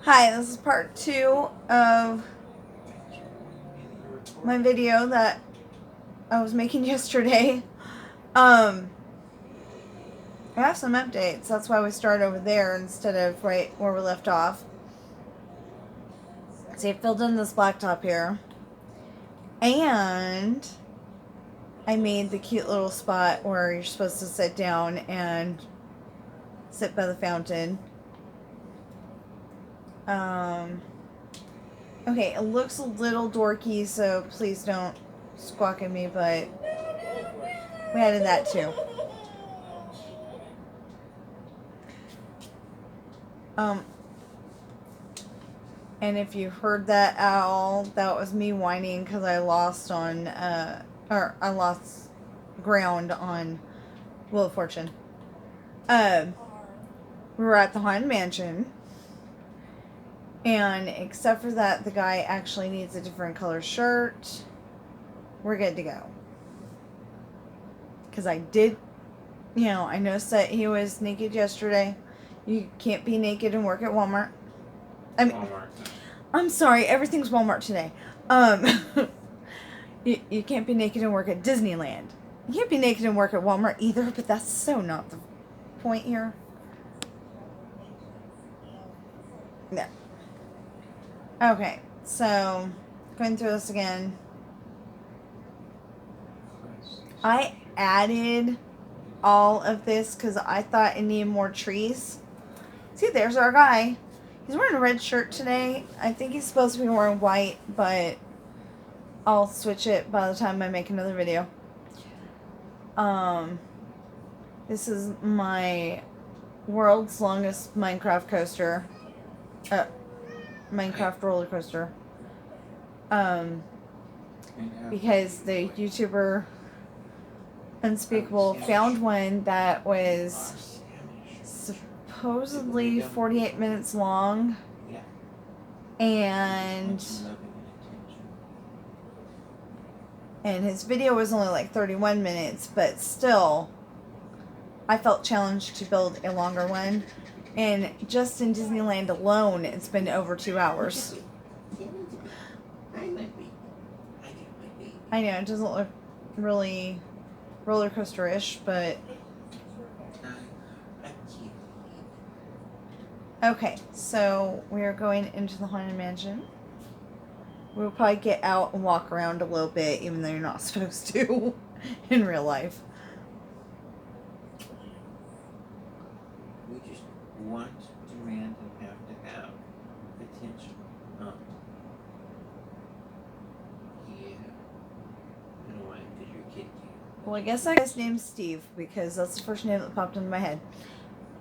Hi, this is part 2 of my video that I was making yesterday. I have some updates. That's why we start over there instead of right where we left off. So I filled in this blacktop here. And I made the cute little spot where you're supposed to sit down and sit by the fountain. Okay, it looks a little dorky, so please don't squawk at me, but we added that too. And if you heard that at all, that was me whining because I lost on, I lost ground on Wheel of Fortune. We were at the Haunted Mansion. And except for that, the guy actually needs a different color shirt. We're good to go. Because I did, I noticed that he was naked yesterday. You can't be naked and work at Walmart. I mean, Walmart. I'm sorry, everything's Walmart today. You can't be naked and work at Disneyland. You can't be naked and work at Walmart either, but that's so not the point here. No. Okay, so going through this again. I added all of this because I thought it needed more trees. See, there's our guy. He's wearing a red shirt today. I think he's supposed to be wearing white, but I'll switch it by the time I make another video. This is my world's longest Minecraft coaster. Minecraft roller coaster. Because the YouTuber Unspeakable found one that was supposedly 48 minutes long, and his video was only like 31 minutes, but still I felt challenged to build a longer one, and just in Disneyland alone it's been over 2 hours. I know it doesn't look really roller coaster-ish, but okay, so we are going into the Haunted Mansion. We'll probably get out and walk around a little bit, even though you're not supposed to in real life. We just want, demand, and have to have attention. Yeah. I don't want because you're a kid. Well, I guess that guy's name's Steve, because that's the first name that popped into my head.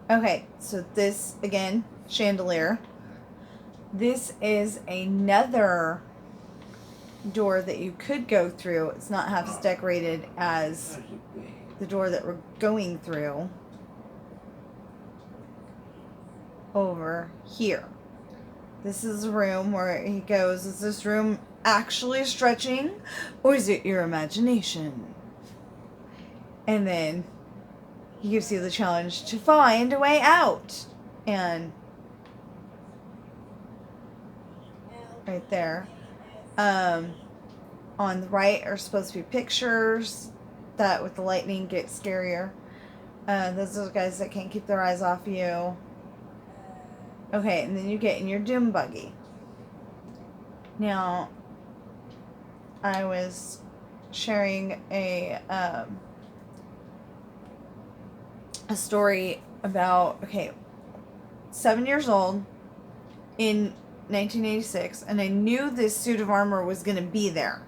Okay, so this, again, chandelier. This is another door that you could go through. It's not half as decorated as the door that we're going through over here. This is a room where he goes, is this room actually stretching, or is it your imagination? And then he gives you the challenge to find a way out. And right there. On the right are supposed to be pictures that with the lightning get scarier. Those are the guys that can't keep their eyes off you. Okay, and then you get in your doom buggy. Now, I was sharing a story about, okay, 7 years old in 1986, and I knew this suit of armor was going to be there.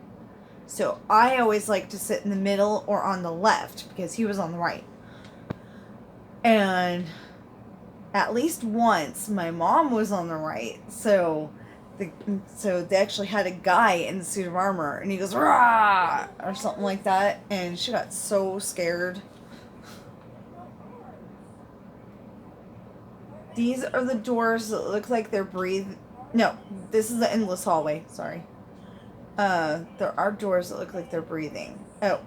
So I always like to sit in the middle or on the left because he was on the right. And at least once my mom was on the right, so they actually had a guy in the suit of armor, and he goes rah or something like that, and she got so scared. These are the doors that look like they're breathing. No, this is the endless hallway. Sorry. There are doors that look like they're breathing. Oh,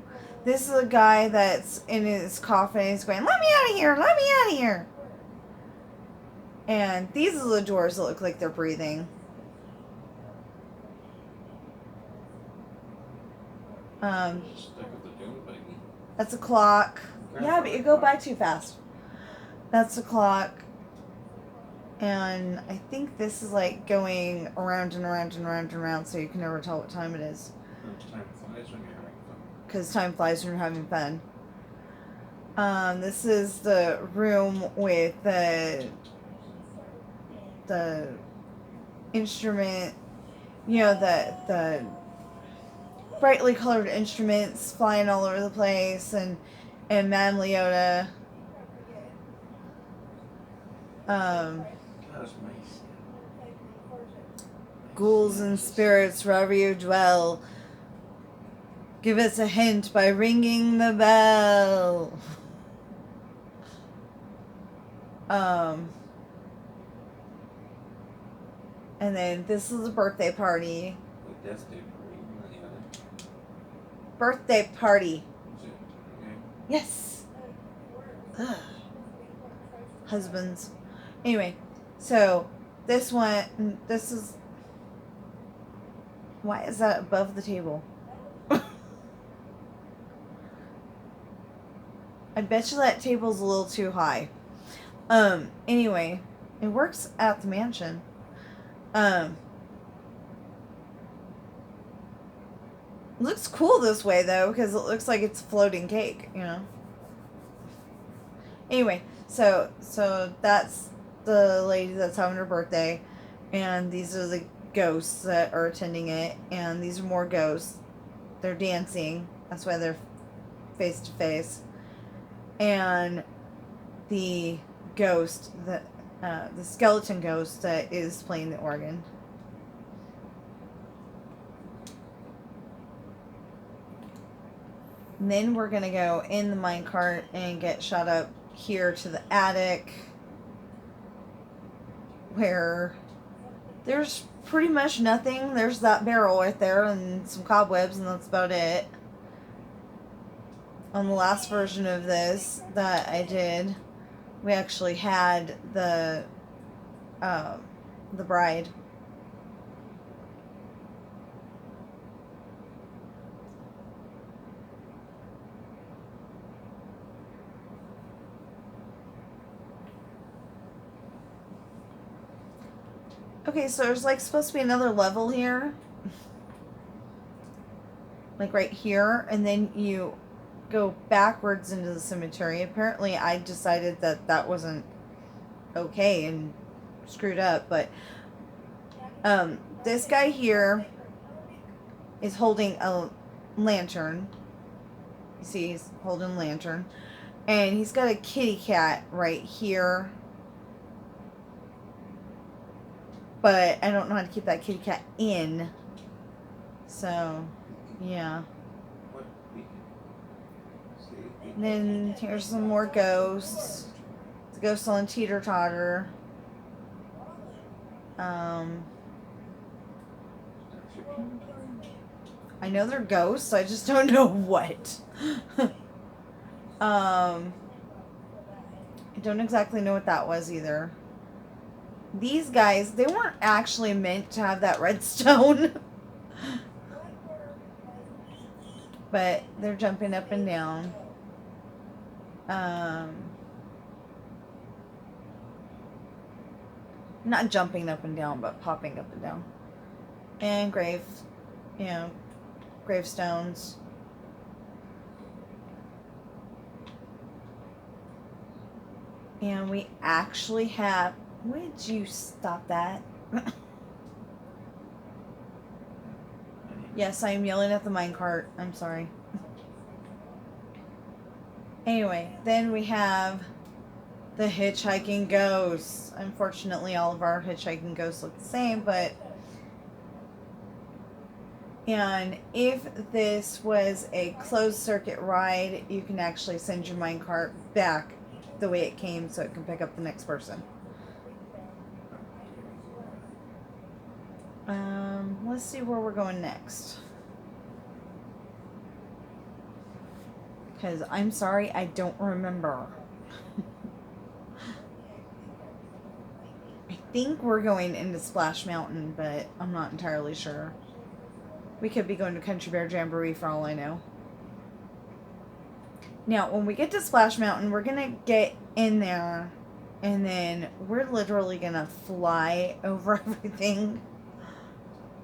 this is a guy that's in his coffin. He's going, "Let me out of here! Let me out of here!" And these are the doors that look like they're breathing. Just stuck with the dune buggy. That's a clock. Yeah, but you go by too fast. That's a clock. And I think this is like going around and around and around and around, so you can never tell what time it is. Time flies when you're having fun. Because time flies when you're having fun. This is the room with the instrument, you know, the brightly colored instruments flying all over the place, and Madame Leota. That was nice. Ghouls and spirits, wherever you dwell, give us a hint by ringing the bell. And then this is a birthday party. What death day party? One or the other. Birthday party. Is it? Okay. Yes. Ugh. Husbands. Anyway, so this one, this is. Why is that above the table? I bet you that table's a little too high. Anyway, it works at the mansion. Looks cool this way though, because it looks like it's floating cake, you know. Anyway, so that's the lady that's having her birthday, and these are the ghosts that are attending it, and these are more ghosts. They're dancing. That's why they're face to face. And the ghost that the skeleton ghost that is playing the organ. And then we're gonna go in the minecart and get shot up here to the attic, where there's pretty much nothing. There's that barrel right there and some cobwebs, and that's about it. On the last version of this that I did, we actually had the bride. Okay, so there's like supposed to be another level here. Like right here, and then you go backwards into the cemetery. Apparently I decided that that wasn't okay and screwed up, but this guy here is holding a lantern. You see, he's holding a lantern, and he's got a kitty cat right here, but I don't know how to keep that kitty cat in, so yeah. And then here's some more ghosts. The ghost on Teeter Totter. I know they're ghosts, I just don't know what. I don't exactly know what that was either. These guys, they weren't actually meant to have that redstone. But they're jumping up and down. Not jumping up and down, but popping up and down. And gravestones. And we actually have, would you stop that? Yes, I am yelling at the minecart. I'm sorry. Anyway, then we have the hitchhiking ghosts. Unfortunately, all of our hitchhiking ghosts look the same, but... And if this was a closed circuit ride, you can actually send your minecart back the way it came so it can pick up the next person. Let's see where we're going next. Because I'm sorry, I don't remember. think we're going into Splash Mountain, but I'm not entirely sure. We could be going to Country Bear Jamboree for all I know. Now, when we get to Splash Mountain, we're going to get in there, and then we're literally going to fly over everything,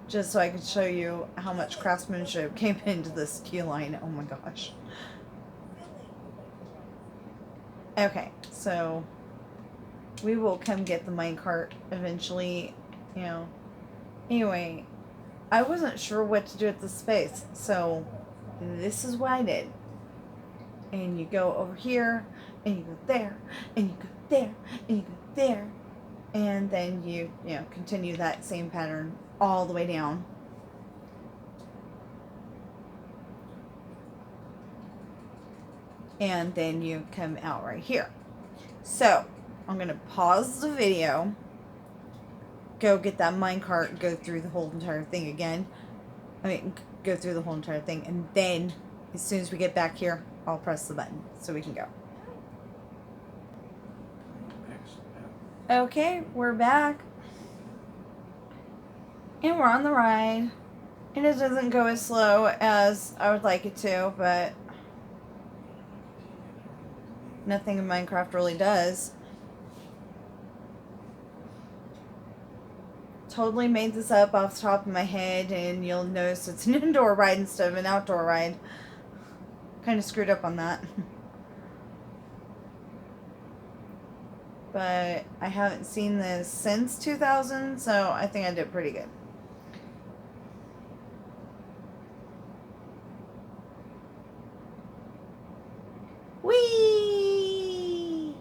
just so I can show you how much craftsmanship came into this queue line. Oh my gosh. Okay, so we will come get the minecart eventually, you know. Anyway, I wasn't sure what to do at this space, so this is what I did. And you go over here, and you go there, and you go there, and you go there, and then you know, continue that same pattern all the way down. And then you come out right here. So, I'm going to pause the video, go get that minecart, go through the whole entire thing again. Go through the whole entire thing, and then as soon as we get back here, I'll press the button so we can go. Okay, we're back. And we're on the ride. And it doesn't go as slow as I would like it to, but nothing in Minecraft really does. Totally made this up off the top of my head, and you'll notice it's an indoor ride instead of an outdoor ride. Kind of screwed up on that. But I haven't seen this since 2000, so I think I did pretty good. Whee!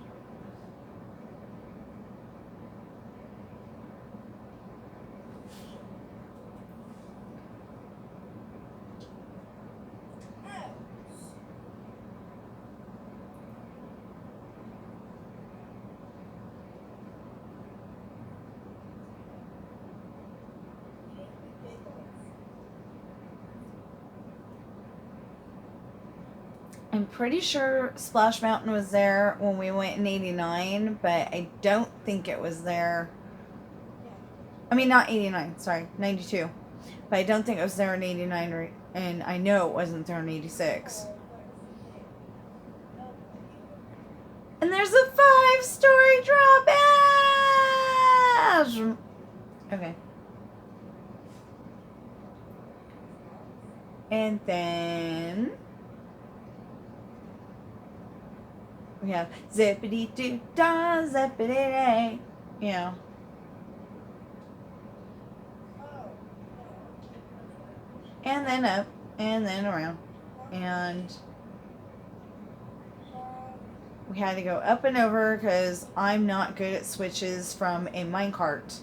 I'm pretty sure Splash Mountain was there when we went in 89, but I don't think it was there. I mean, not 89, sorry, 92. But I don't think it was there in 89, and I know it wasn't there in 86. And there's a 5-story drop ash! Okay. And then we have zippity doo dah, zippity day. You know. And then up, and then around. And we had to go up and over because I'm not good at switches from a minecart.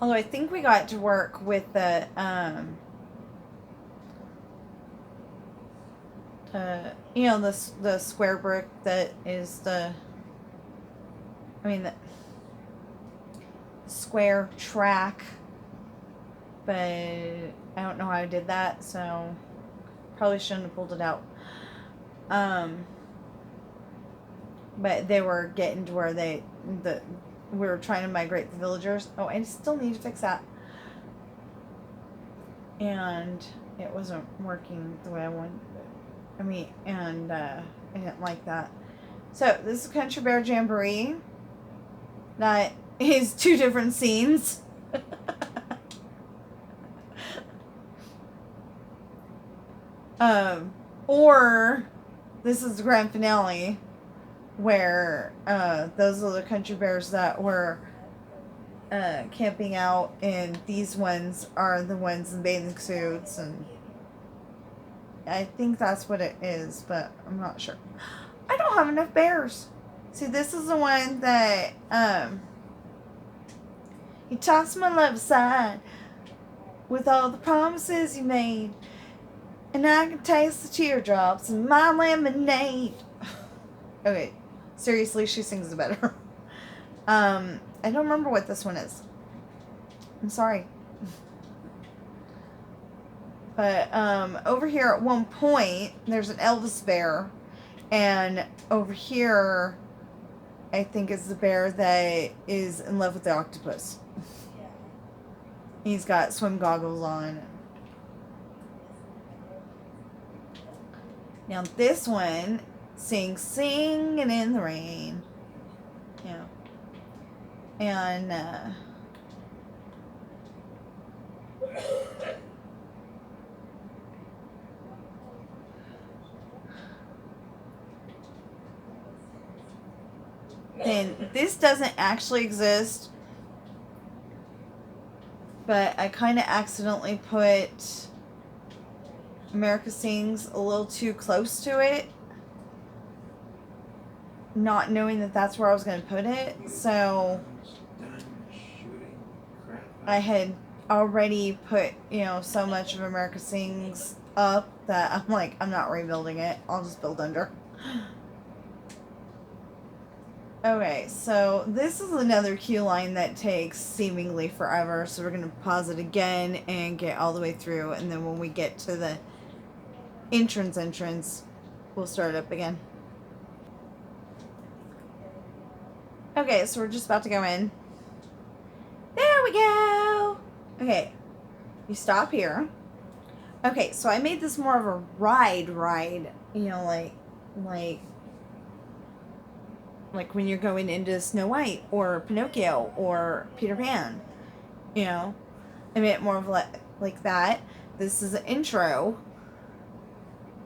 Although I think we got to work with the, you know, the square brick that is the square track. But I don't know how I did that, so probably shouldn't have pulled it out. But they were getting to where we were trying to migrate the villagers. Oh, I still need to fix that. And it wasn't working the way I wanted. I didn't like that. So, this is Country Bear Jamboree. That is 2 different scenes. Or this is the grand finale, where those are the country bears that were camping out, and these ones are the ones in bathing suits, and I think that's what it is, but I'm not sure. I don't have enough bears. See, this is the one that you tossed my love aside with all the promises you made, and I can taste the teardrops in my lemonade. Okay, seriously, she sings better. I don't remember what this one is. I'm sorry. But over here at one point, there's an Elvis bear. And over here, I think is the bear that is in love with the octopus. He's got swim goggles on. Now this one sings Singing in the Rain. Yeah. And then this doesn't actually exist, but I kind of accidentally put America Sings a little too close to it, not knowing that that's where I was going to put it. So I had already put, so much of America Sings up that I'm like, I'm not rebuilding it. I'll just build under. Okay, so this is another queue line that takes seemingly forever. So we're going to pause it again and get all the way through. And then when we get to the entrance, we'll start up again. Okay, so we're just about to go in. There we go! Okay, you stop here. Okay, so I made this more of a ride, like when you're going into Snow White or Pinocchio or Peter Pan, I made it more of like that. This is an intro.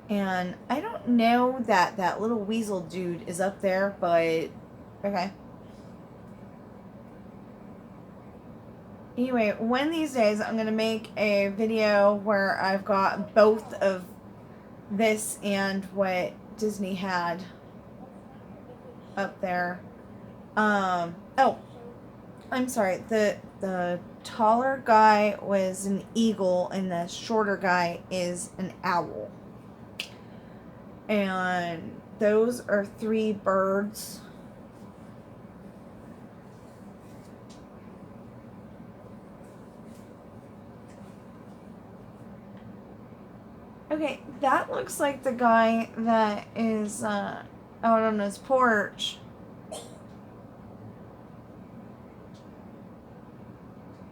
And I don't know that that little weasel dude is up there, but okay. Anyway, one of these days I'm going to make a video where I've got both of this and what Disney had up there. Oh, I'm sorry. The taller guy was an eagle and the shorter guy is an owl. And those are 3 birds. Okay, that looks like the guy that is out on his porch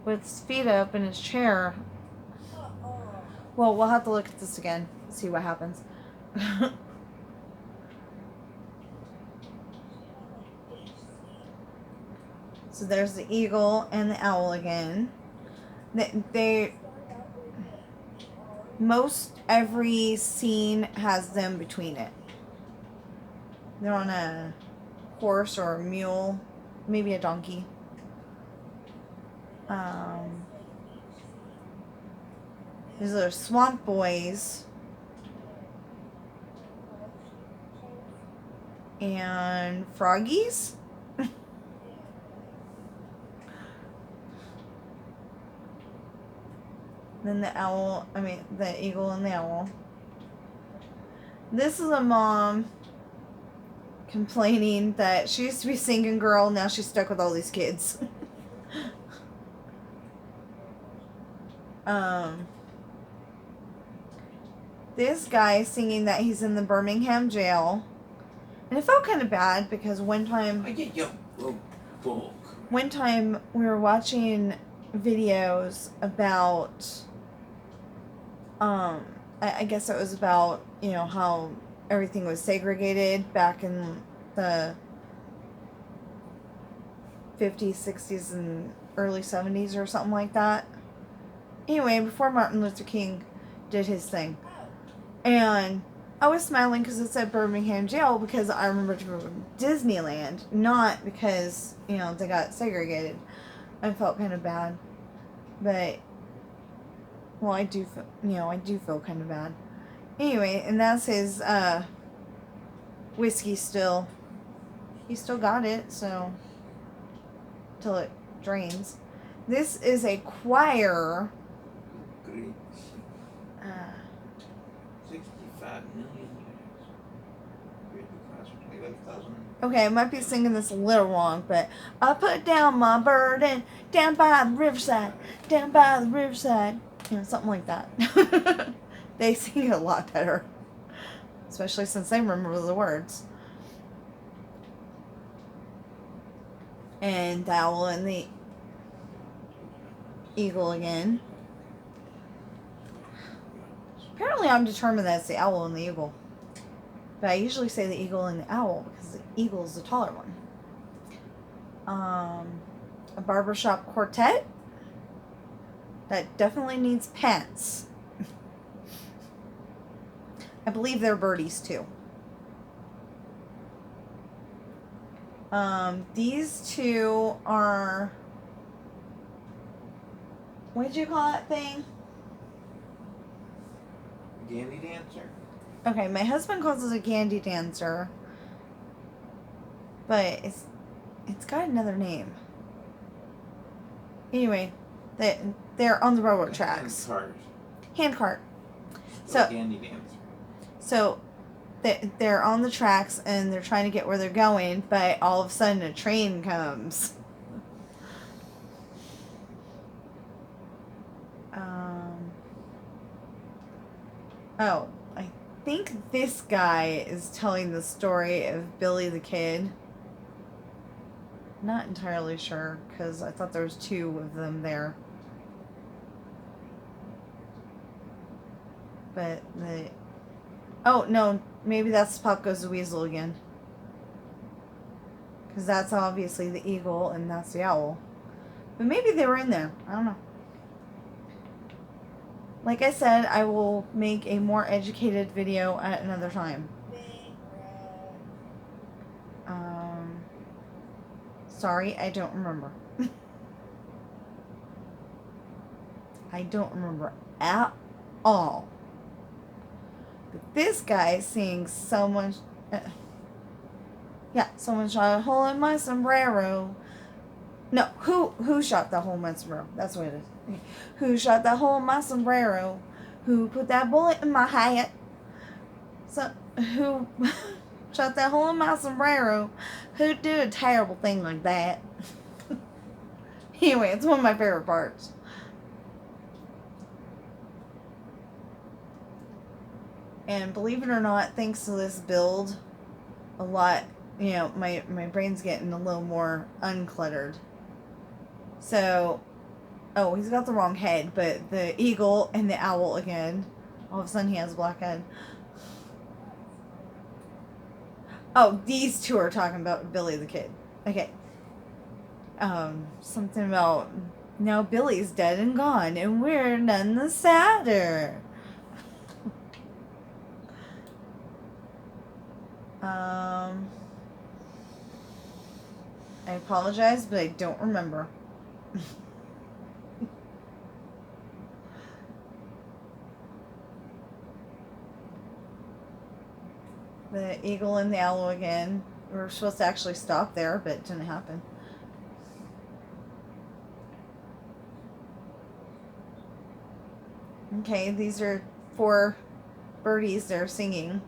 with his feet up in his chair. Well, we'll have to look at this again, see what happens. So there's the eagle and the owl again. Most every scene has them between it. They're on a horse or a mule, maybe a donkey. These are swamp boys. And froggies. Then the eagle and the owl. This is a mom complaining that she used to be a singing girl, now she's stuck with all these kids. This guy singing that he's in the Birmingham jail. And it felt kind of bad because one time we were watching videos about I guess it was about, how everything was segregated back in the 50s, 60s, and early 70s or something like that. Anyway, before Martin Luther King did his thing. And I was smiling because it said Birmingham jail because I remembered from Disneyland, not because, they got segregated. I felt kind of bad. But, well, I do feel kind of bad. Anyway, and that's his whiskey still. He still got it, so, till it drains. This is a choir. 65 million units. Written across 25,000 Okay, I might be singing this a little wrong, but I put down my burden down by the riverside, down by the riverside. You know, something like that. They sing it a lot better. Especially since they remember the words. And the owl and the eagle again. Apparently I'm determined that it's the owl and the eagle. But I usually say the eagle and the owl because the eagle is the taller one. A barbershop quartet. That definitely needs pants. I believe they're birdies too. These two are... What did you call that thing? Candy dancer? Okay, my husband calls it a candy dancer. But it's got another name. Anyway, they're on the railroad tracks. Hand cart. So candy dancer. So they're on the tracks and they're trying to get where they're going, but all of a sudden a train comes. Oh, I think this guy is telling the story of Billy the Kid. Not entirely sure, because I thought there was two of them there. But oh, no, maybe that's Pop Goes the Weasel again. Because that's obviously the eagle and that's the owl. But maybe they were in there. I don't know. Like I said, I will make a more educated video at another time. Sorry, I don't remember. I don't remember at all. But this guy sings someone... yeah, someone shot a hole in my sombrero. No, who shot the hole in my sombrero? That's what it is. Who shot the hole in my sombrero? Who put that bullet in my hat? So, who shot that hole in my sombrero? Who did a terrible thing like that? Anyway, it's one of my favorite parts. And believe it or not, thanks to this build, a lot, you know, my brain's getting a little more uncluttered. So, oh, he's got the wrong head, but the eagle and the owl again. All of a sudden he has a black head. Oh, these two are talking about Billy the Kid. Okay. Something about, now Billy's dead and gone, and we're none the sadder. I apologize, but I don't remember. The eagle and the owl again. We were supposed to actually stop there, but it didn't happen. Okay, these are 4 birdies they're singing.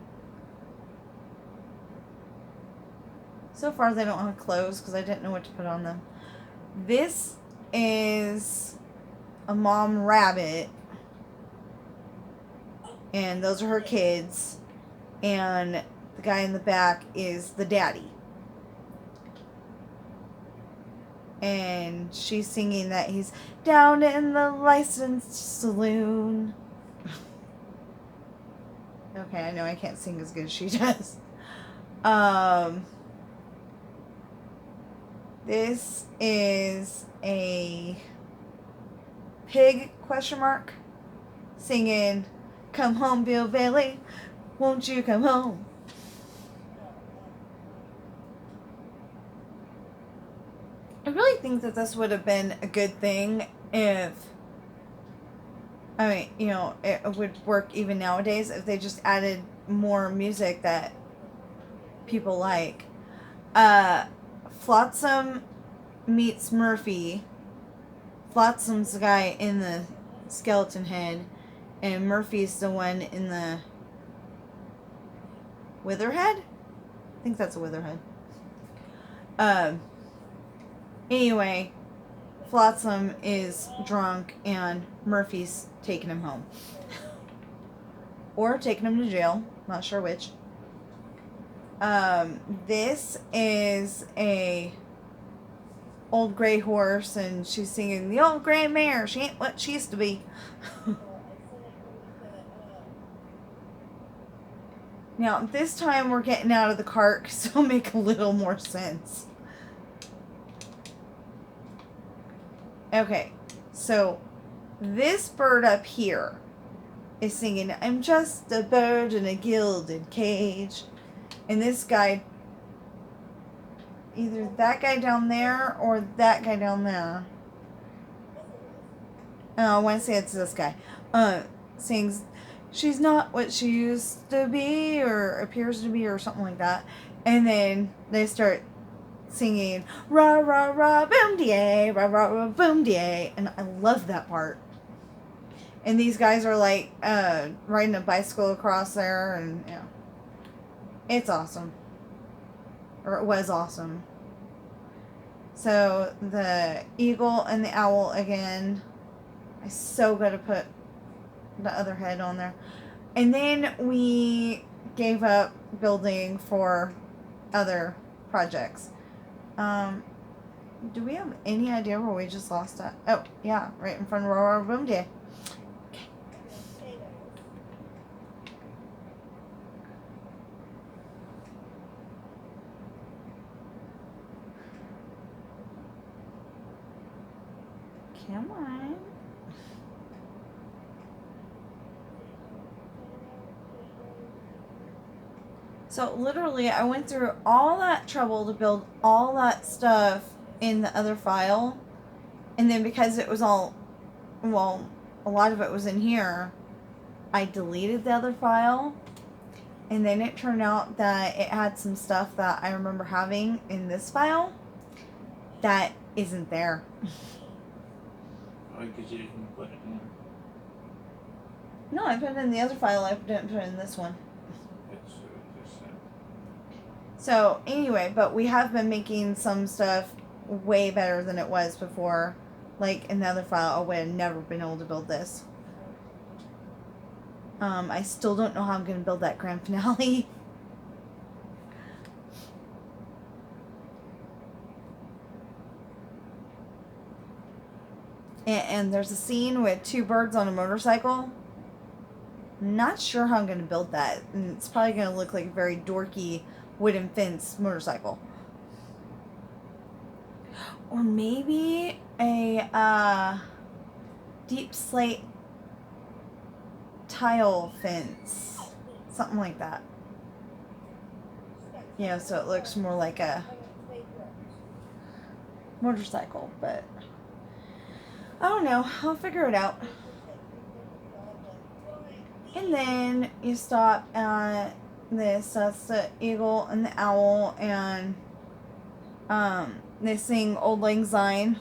So far they don't have clothes because I didn't know what to put on them. This is a mom rabbit. And those are her kids. And the guy in the back is the daddy. And she's singing that he's down in the licensed saloon. Okay, I know I can't sing as good as she does. This is a pig, question mark, singing, come home, Bill Bailey, won't you come home? I really think that this would have been a good thing if, I mean, you know, it would work even nowadays if they just added more music that people like. Flotsam meets Murphy. Flotsam's the guy in the skeleton head, and Murphy's the one in the wither head? I think that's a wither head. Um, anyway, Flotsam is drunk and Murphy's taking him home. Or taking him to jail. Not sure which. This is a old gray horse, and she's singing, "The old gray mare, she ain't what she used to be." Now, this time we're getting out of the cart, so it'll make a little more sense. Okay, so this bird up here is singing, "I'm just a bird in a gilded cage." And this guy, either that guy down there or that guy down there, I want to say it's this guy, sings, "She's not what she used to be," or appears to be, or something like that. And then they start singing, "Rah, rah, rah, boom, de, rah, rah, rah, boom, de." And I love that part. And these guys are like riding a bicycle across there, and yeah. It's awesome. Or it was awesome. So the eagle and the owl again. I so gotta put the other head on there. And then we gave up building for other projects. Do we have any idea where we just lost that? Oh, yeah, right in front of our boom day. Come on. So literally I went through all that trouble to build all that stuff in the other file. And then because it was all, well, a lot of it was in here, I deleted the other file. And then it turned out that it had some stuff that I remember having in this file that isn't there. Oh, because you didn't put it in. No, I put it in the other file. I didn't put it in this one. It's just So anyway, but we have been making some stuff way better than it was before. Like in the other file, I would have never been able to build this. I still don't know how I'm going to build that grand finale. And there's a scene with two birds on a motorcycle. Not sure how I'm going to build that. And it's probably going to look like a very dorky wooden fence motorcycle. Or maybe a deep slate tile fence. Something like that. You know, so it looks more like a motorcycle. But I don't know. I'll figure it out. And then you stop at this. That's the eagle and the owl. And they sing "Old Lang Syne."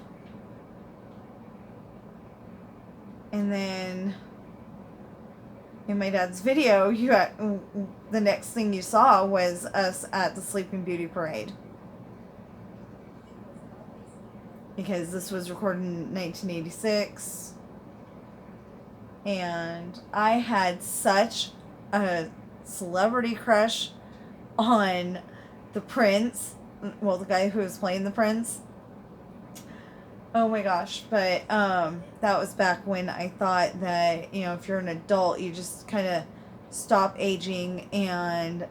And then in my dad's video, the next thing you saw was us at the Sleeping Beauty parade. Because this was recorded in 1986. And I had such a celebrity crush on the prince. Well, the guy who was playing the prince. Oh my gosh. But that was back when I thought that, you know, if you're an adult, you just kind of stop aging, and,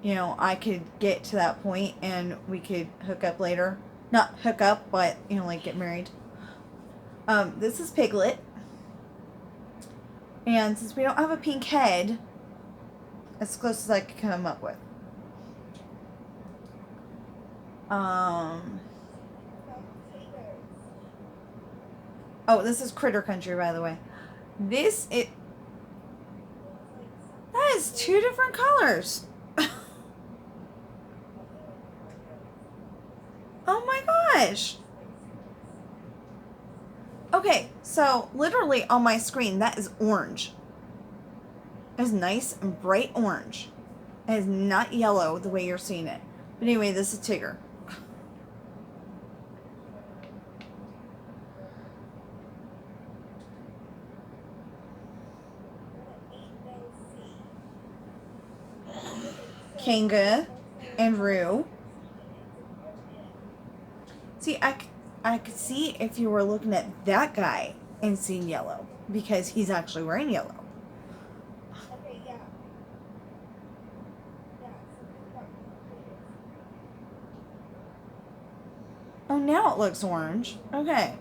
you know, I could get to that point and we could hook up later. Not hook up, but, you know, like get married. This is Piglet. And since we don't have a pink head, as close as I could come up with. Oh, this is Critter Country, by the way. That is two different colors. Oh my gosh. Okay, so literally on my screen, that is orange. It is nice and bright orange. It is not yellow the way you're seeing it. But anyway, this is Tigger. Kanga and Rue. See, I could see if you were looking at that guy and seeing yellow, because he's actually wearing yellow. Oh, now it looks orange. Okay.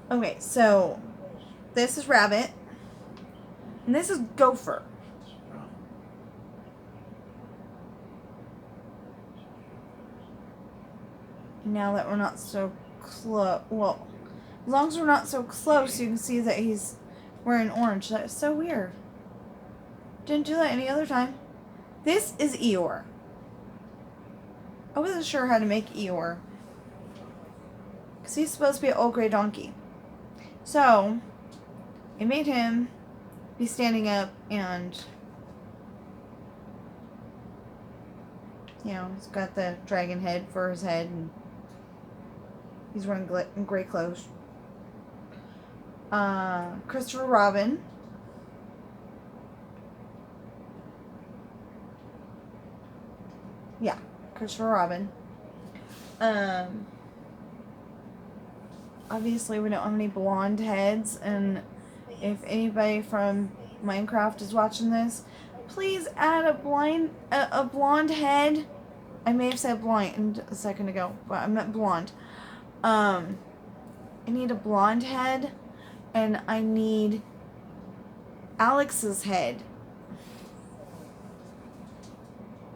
Okay, so this is Rabbit. And this is Gopher. Now that we're not so close, well, as long as we're not so close, you can see that he's wearing orange. That's so weird. Didn't do that any other time. This is Eeyore. I wasn't sure how to make Eeyore, because he's supposed to be an old gray donkey. So, I made him be standing up and, you know, he's got the dragon head for his head, and he's wearing gray clothes. Christopher Robin. Yeah, Christopher Robin. Obviously we don't have any blonde heads, and if anybody from Minecraft is watching this, please add a blonde head. I may have said blind a second ago, but I meant blonde. I need a blonde head, and I need Alex's head.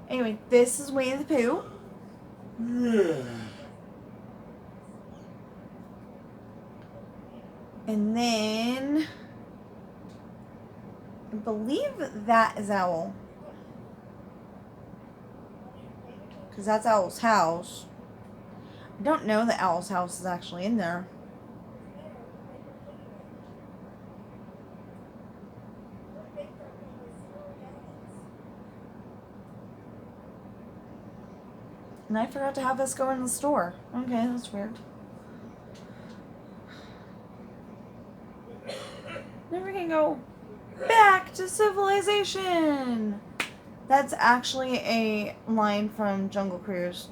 Anyway, this is Winnie the Pooh. And then I believe that is Owl, because that's Owl's house. I don't know that Owl's house is actually in there. And I forgot to have this go in the store. Okay, that's weird. Then we can go back to civilization. That's actually a line from Jungle Cruise.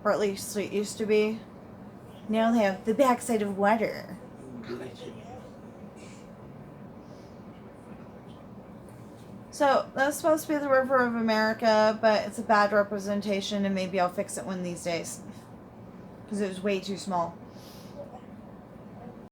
Or at least it used to be. Now they have the backside of water. So, that's supposed to be the River of America, but it's a bad representation, and maybe I'll fix it one of these days. Because it was way too small.